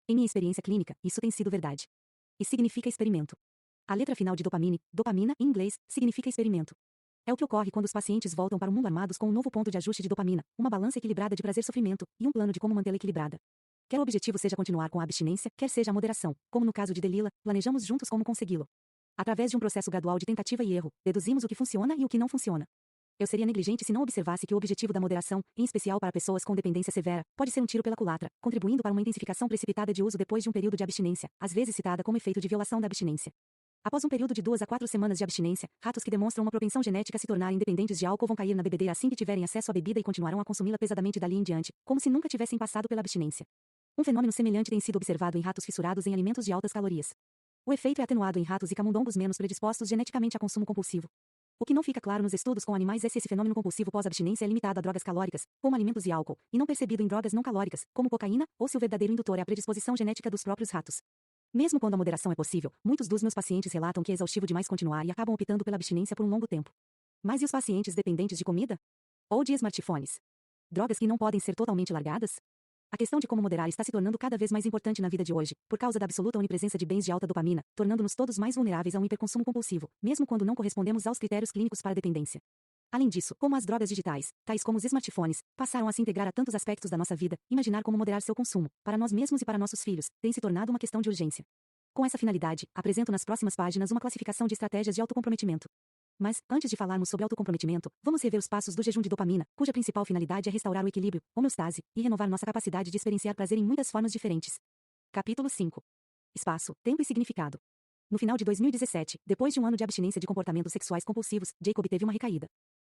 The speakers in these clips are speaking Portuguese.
Em minha experiência clínica, isso tem sido verdade. E significa experimento. A letra final de dopamina, em inglês, significa experimento. É o que ocorre quando os pacientes voltam para o mundo armados com um novo ponto de ajuste de dopamina, uma balança equilibrada de prazer-sofrimento, e um plano de como mantê-la equilibrada. Quer o objetivo seja continuar com a abstinência, quer seja a moderação, como no caso de Delila, planejamos juntos como consegui-lo. Através de um processo gradual de tentativa e erro, deduzimos o que funciona e o que não funciona. Eu seria negligente se não observasse que o objetivo da moderação, em especial para pessoas com dependência severa, pode ser um tiro pela culatra, contribuindo para uma intensificação precipitada de uso depois de um período de abstinência, às vezes citada como efeito de violação da abstinência. Após um período de 2 a 4 semanas de abstinência, ratos que demonstram uma propensão genética a se tornarem dependentes de álcool vão cair na bebedeira assim que tiverem acesso à bebida e continuarão a consumi-la pesadamente dali em diante, como se nunca tivessem passado pela abstinência. Um fenômeno semelhante tem sido observado em ratos fissurados em alimentos de altas calorias. O efeito é atenuado em ratos e camundongos menos predispostos geneticamente a consumo compulsivo. O que não fica claro nos estudos com animais é se esse fenômeno compulsivo pós-abstinência é limitado a drogas calóricas, como alimentos e álcool, e não percebido em drogas não calóricas, como cocaína, ou se o verdadeiro indutor é a predisposição genética dos próprios ratos. Mesmo quando a moderação é possível, muitos dos meus pacientes relatam que é exaustivo demais continuar e acabam optando pela abstinência por um longo tempo. Mas e os pacientes dependentes de comida? Ou de smartphones? Drogas que não podem ser totalmente largadas? A questão de como moderar está se tornando cada vez mais importante na vida de hoje, por causa da absoluta onipresença de bens de alta dopamina, tornando-nos todos mais vulneráveis a um hiperconsumo compulsivo, mesmo quando não correspondemos aos critérios clínicos para a dependência. Além disso, como as drogas digitais, tais como os smartphones, passaram a se integrar a tantos aspectos da nossa vida, imaginar como moderar seu consumo, para nós mesmos e para nossos filhos, tem se tornado uma questão de urgência. Com essa finalidade, apresento nas próximas páginas uma classificação de estratégias de autocomprometimento. Mas, antes de falarmos sobre autocomprometimento, vamos rever os passos do jejum de dopamina, cuja principal finalidade é restaurar o equilíbrio, homeostase, e renovar nossa capacidade de experienciar prazer em muitas formas diferentes. Capítulo 5. Espaço, tempo e significado. No final de 2017, depois de um ano de abstinência de comportamentos sexuais compulsivos, Jacob teve uma recaída.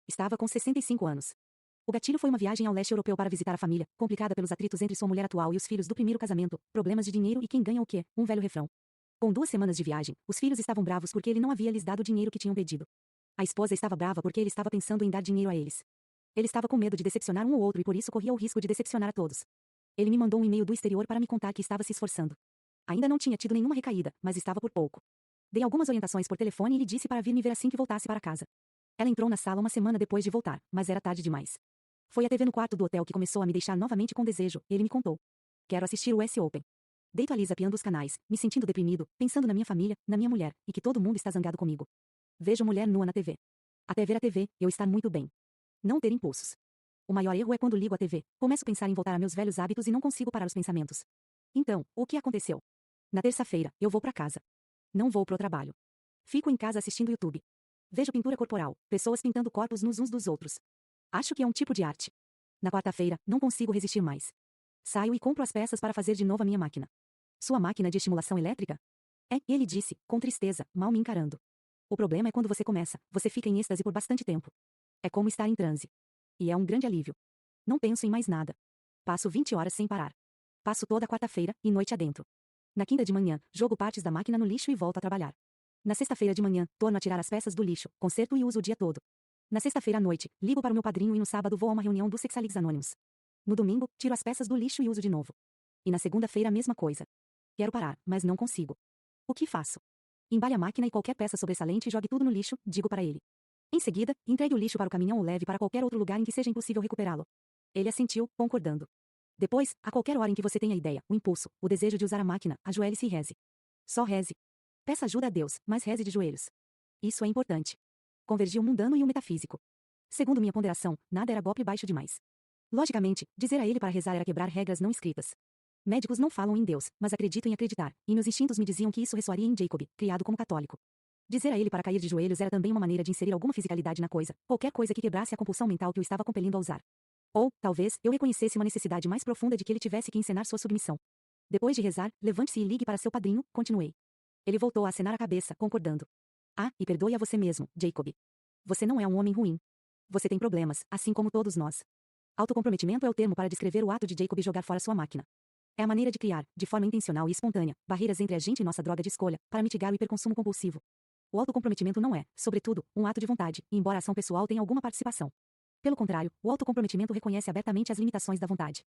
Estava com 65 anos. O gatilho foi uma viagem ao leste europeu para visitar a família, complicada pelos atritos entre sua mulher atual e os filhos do primeiro casamento, problemas de dinheiro e quem ganha o quê, um velho refrão. Com 2 semanas de viagem, os filhos estavam bravos porque ele não havia lhes dado o dinheiro que tinham pedido. A esposa estava brava porque ele estava pensando em dar dinheiro a eles. Ele estava com medo de decepcionar um ou outro e por isso corria o risco de decepcionar a todos. Ele me mandou um e-mail do exterior para me contar que estava se esforçando. Ainda não tinha tido nenhuma recaída, mas estava por pouco. Dei algumas orientações por telefone e lhe disse para vir me ver assim que voltasse para casa. Ela entrou na sala uma semana depois de voltar, mas era tarde demais. Foi a TV no quarto do hotel que começou a me deixar novamente com desejo, ele me contou. Quero assistir o US Open. Deito ali zapeando os canais, me sentindo deprimido, pensando na minha família, na minha mulher, e que todo mundo está zangado comigo. Vejo mulher nua na TV. Até ver a TV, eu estar muito bem. Não ter impulsos. O maior erro é quando ligo a TV, começo a pensar em voltar a meus velhos hábitos e não consigo parar os pensamentos. Então, o que aconteceu? Na terça-feira, eu vou para casa. Não vou pro trabalho. Fico em casa assistindo YouTube. Vejo pintura corporal, pessoas pintando corpos nos uns dos outros. Acho que é um tipo de arte. Na quarta-feira, não consigo resistir mais. Saio e compro as peças para fazer de novo a minha máquina. Sua máquina de estimulação elétrica? É, ele disse, com tristeza, mal me encarando. O problema é quando você começa, você fica em êxtase por bastante tempo. É como estar em transe. E é um grande alívio. Não penso em mais nada. Passo 20 horas sem parar. Passo toda quarta-feira, e noite adentro. Na quinta de manhã, jogo partes da máquina no lixo e volto a trabalhar. Na sexta-feira de manhã, torno a tirar as peças do lixo, conserto e uso o dia todo. Na sexta-feira à noite, ligo para o meu padrinho e no sábado vou a uma reunião dos Sexalix Anônimos. No domingo, tiro as peças do lixo e uso de novo. E na segunda-feira a mesma coisa. Quero parar, mas não consigo. O que faço? Embale a máquina e qualquer peça sobressalente e jogue tudo no lixo, digo para ele. Em seguida, entregue o lixo para o caminhão ou leve para qualquer outro lugar em que seja impossível recuperá-lo. Ele assentiu, concordando. Depois, a qualquer hora em que você tenha a ideia, o impulso, o desejo de usar a máquina, ajoelhe-se e reze. Só reze. Peça ajuda a Deus, mas reze de joelhos. Isso é importante. Convergi o mundano e o metafísico. Segundo minha ponderação, nada era golpe baixo demais. Logicamente, dizer a ele para rezar era quebrar regras não escritas. Médicos não falam em Deus, mas acreditam em acreditar, e meus instintos me diziam que isso ressoaria em Jacob, criado como católico. Dizer a ele para cair de joelhos era também uma maneira de inserir alguma fisicalidade na coisa, qualquer coisa que quebrasse a compulsão mental que o estava compelindo a usar. Ou, talvez, eu reconhecesse uma necessidade mais profunda de que ele tivesse que encenar sua submissão. Depois de rezar, levante-se e ligue para seu padrinho, continuei. Ele voltou a acenar a cabeça, concordando. Ah, e perdoe a você mesmo, Jacob. Você não é um homem ruim. Você tem problemas, assim como todos nós. Autocomprometimento é o termo para descrever o ato de Jacob jogar fora sua máquina. É a maneira de criar, de forma intencional e espontânea, barreiras entre a gente e nossa droga de escolha, para mitigar o hiperconsumo compulsivo. O autocomprometimento não é, sobretudo, um ato de vontade, embora a ação pessoal tenha alguma participação. Pelo contrário, o autocomprometimento reconhece abertamente as limitações da vontade.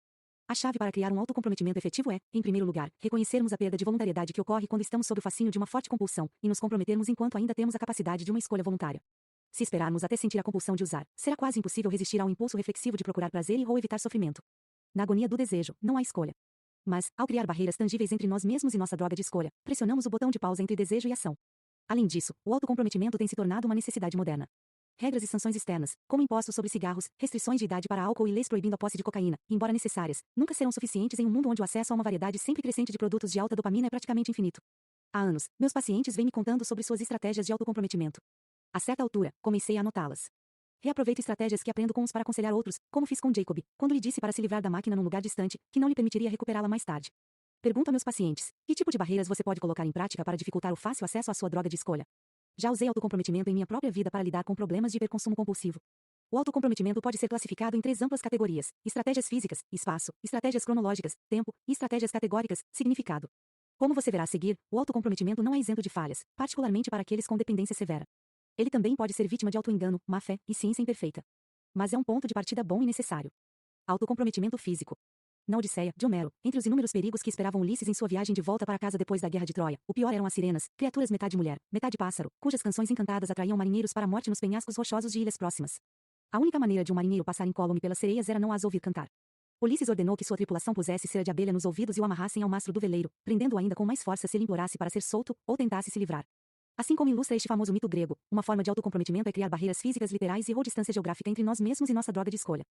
A chave para criar um autocomprometimento efetivo é, em primeiro lugar, reconhecermos a perda de voluntariedade que ocorre quando estamos sob o fascínio de uma forte compulsão, e nos comprometermos enquanto ainda temos a capacidade de uma escolha voluntária. Se esperarmos até sentir a compulsão de usar, será quase impossível resistir ao impulso reflexivo de procurar prazer e ou evitar sofrimento. Na agonia do desejo, não há escolha. Mas, ao criar barreiras tangíveis entre nós mesmos e nossa droga de escolha, pressionamos o botão de pausa entre desejo e ação. Além disso, o autocomprometimento tem se tornado uma necessidade moderna. Regras e sanções externas, como impostos sobre cigarros, restrições de idade para álcool e leis proibindo a posse de cocaína, embora necessárias, nunca serão suficientes em um mundo onde o acesso a uma variedade sempre crescente de produtos de alta dopamina é praticamente infinito. Há anos, meus pacientes vêm me contando sobre suas estratégias de autocomprometimento. A certa altura, comecei a anotá-las. Reaproveito estratégias que aprendo com uns para aconselhar outros, como fiz com Jacob, quando lhe disse para se livrar da máquina num lugar distante, que não lhe permitiria recuperá-la mais tarde. Pergunto a meus pacientes: que tipo de barreiras você pode colocar em prática para dificultar o fácil acesso à sua droga de escolha? Já usei autocomprometimento em minha própria vida para lidar com problemas de hiperconsumo compulsivo. O autocomprometimento pode ser classificado em 3 amplas categorias: estratégias físicas, espaço, estratégias cronológicas, tempo, e estratégias categóricas, significado. Como você verá a seguir, o autocomprometimento não é isento de falhas, particularmente para aqueles com dependência severa. Ele também pode ser vítima de autoengano, má-fé e ciência imperfeita. Mas é um ponto de partida bom e necessário. Autocomprometimento físico. Na Odisseia, de Homero, entre os inúmeros perigos que esperavam Ulisses em sua viagem de volta para casa depois da Guerra de Troia, o pior eram as sirenas, criaturas metade mulher, metade pássaro, cujas canções encantadas atraíam marinheiros para a morte nos penhascos rochosos de ilhas próximas. A única maneira de um marinheiro passar incólume pelas sereias era não as ouvir cantar. Ulisses ordenou que sua tripulação pusesse cera de abelha nos ouvidos e o amarrassem ao mastro do veleiro, prendendo-o ainda com mais força se ele implorasse para ser solto, ou tentasse se livrar. Assim como ilustra este famoso mito grego, uma forma de autocomprometimento é criar barreiras físicas literais e/ou distância geográfica entre nós mesmos e nossa droga de escolha.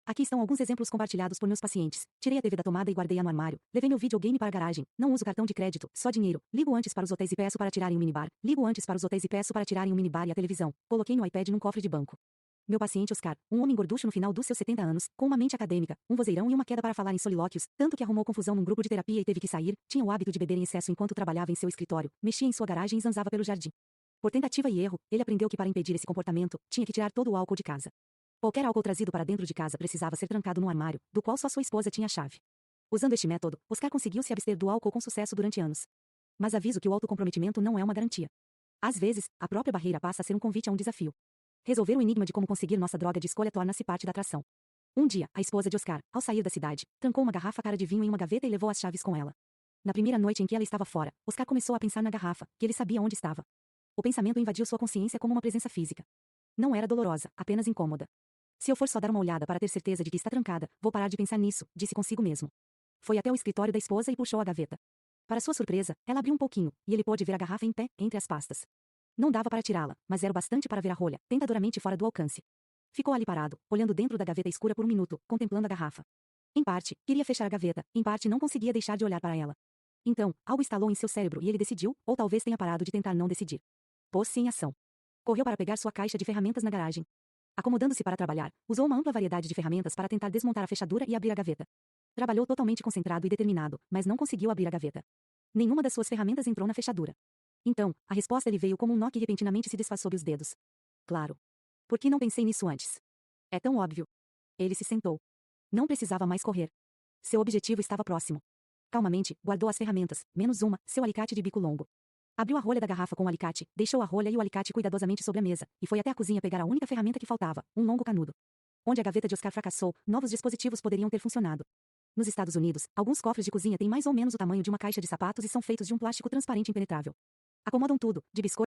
Aqui estão alguns exemplos compartilhados por meus pacientes. Tirei a TV da tomada e guardei-a no armário. Levei meu videogame para a garagem. Não uso cartão de crédito, só dinheiro. Ligo antes para os hotéis e peço para tirarem um minibar. Ligo antes para os hotéis e peço para tirarem um minibar e a televisão. Coloquei no iPad num cofre de banco. Meu paciente Oscar, um homem gorducho no final dos seus 70 anos, com uma mente acadêmica, um vozeirão e uma queda para falar em solilóquios, tanto que arrumou confusão num grupo de terapia e teve que sair, tinha o hábito de beber em excesso enquanto trabalhava em seu escritório, mexia em sua garagem e zanzava pelo jardim. Por tentativa e erro, ele aprendeu que para impedir esse comportamento, tinha que tirar todo o álcool de casa. Qualquer álcool trazido para dentro de casa precisava ser trancado num armário, do qual só sua esposa tinha a chave. Usando este método, Oscar conseguiu se abster do álcool com sucesso durante anos. Mas aviso que o autocomprometimento não é uma garantia. Às vezes, a própria barreira passa a ser um convite a um desafio. Resolver o enigma de como conseguir nossa droga de escolha torna-se parte da atração. Um dia, a esposa de Oscar, ao sair da cidade, trancou uma garrafa cara de vinho em uma gaveta e levou as chaves com ela. Na primeira noite em que ela estava fora, Oscar começou a pensar na garrafa, que ele sabia onde estava. O pensamento invadiu sua consciência como uma presença física. Não era dolorosa, apenas incômoda. Se eu for só dar uma olhada para ter certeza de que está trancada, vou parar de pensar nisso, disse consigo mesmo. Foi até o escritório da esposa e puxou a gaveta. Para sua surpresa, ela abriu um pouquinho, e ele pôde ver a garrafa em pé, entre as pastas. Não dava para tirá-la, mas era o bastante para ver a rolha, tentadoramente fora do alcance. Ficou ali parado, olhando dentro da gaveta escura por um minuto, contemplando a garrafa. Em parte, queria fechar a gaveta, em parte não conseguia deixar de olhar para ela. Então, algo estalou em seu cérebro e ele decidiu, ou talvez tenha parado de tentar não decidir. Pôs-se em ação. Correu para pegar sua caixa de ferramentas na garagem. Acomodando-se para trabalhar, usou uma ampla variedade de ferramentas para tentar desmontar a fechadura e abrir a gaveta. Trabalhou totalmente concentrado e determinado, mas não conseguiu abrir a gaveta. Nenhuma das suas ferramentas entrou na fechadura. Então, a resposta lhe veio como um nó que repentinamente se desfaz sob os dedos. Claro. Por que não pensei nisso antes? É tão óbvio. Ele se sentou. Não precisava mais correr. Seu objetivo estava próximo. Calmamente, guardou as ferramentas, menos uma, seu alicate de bico longo. Abriu a rolha da garrafa com o alicate, deixou a rolha e o alicate cuidadosamente sobre a mesa, e foi até a cozinha pegar a única ferramenta que faltava, um longo canudo. Onde a gaveta de Oscar fracassou, novos dispositivos poderiam ter funcionado. Nos Estados Unidos, alguns cofres de cozinha têm mais ou menos o tamanho de uma caixa de sapatos e são feitos de um plástico transparente impenetrável. Acomodam tudo, de biscoitos